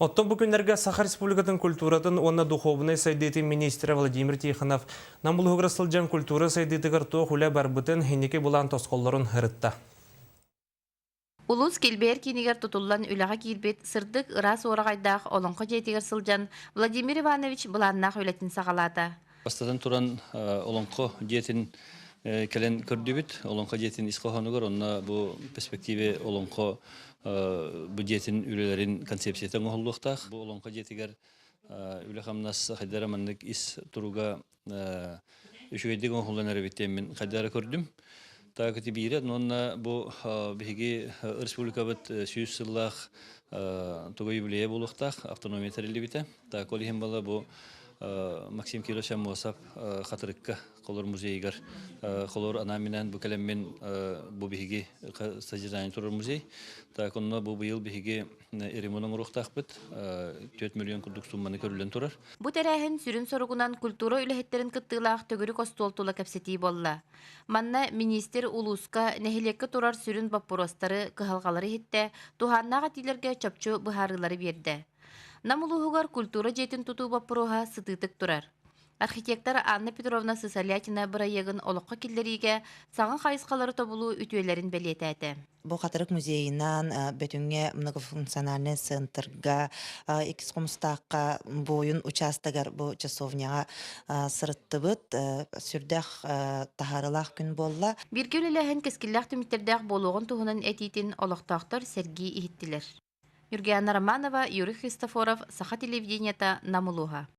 Оттон бүгінлерге Саха Республикатын культуратын онна духовный сайдети министра Владимир Тихонов намылығыр сылжан культура сайдетігір тоғылы барбытын хенеке бұлан тосқолларын ғырытта. Улус келбер кинигер тутуллан үлаға кирбет сырдык ырас орағайдақ олонқы жетігер сылжан Владимир Иванович бұланнақ өлетін сағалады. Бастадан туран олонқы жетін келен көрдүбүт, олонқы жетін исқоханугар, онна бұл перспективе олонқы bu jetin ülelerin konsepsiyeten oğulluqtaq. Bu olonqa jetiger ülehamnas xaydara mandık is turuga üşügedik oğullanları bittemin xaydara kördüm. Ta kötü bir yere, onna bu bihigi Respublikabat 100 yıllaq tuga yubileye buluqtaq, avtonomiya terili bite. Ta kolihim bala bu Максим Киросян Мосап хатырыкка колор музейгар колор анаминен бу келеммен бу биги содержание турар музей та конно бу быйыл биги эремонун рухтакпыт 4 миллион курдук сумманы көрүлөн турар. Бу тәрәһен сүрүн сорогунан культура үлехеттерин кыттылах төгүрү костолтула кепсети болла. Манна министр улуска нехилекке турар сүрүн баппоростары кыһалгалары хитте туханнага тилерге чопчу быһарылары берди. Намулугар культура жетин туту баппороха сытытык турар. Архитектор Анна Петровна Сысалятина бырайыгын олыққа келдериге саңын қайысқалары тобулу үтүелерин белетәді. Бу Хатырык музейынан бөтүнгө многофункциональный центрга икис комстакка боюн участагар бу часовняга сырыттыбыт сүрдэх тахарылах күн болла. Бирге үлеләһен кескиллах түмиттердәк болуғын туһунан этитин олықтақтар Сергей иһиттилер. Юргена Романова, Юрий Христофоров, Саха телевидениета, Намулуга.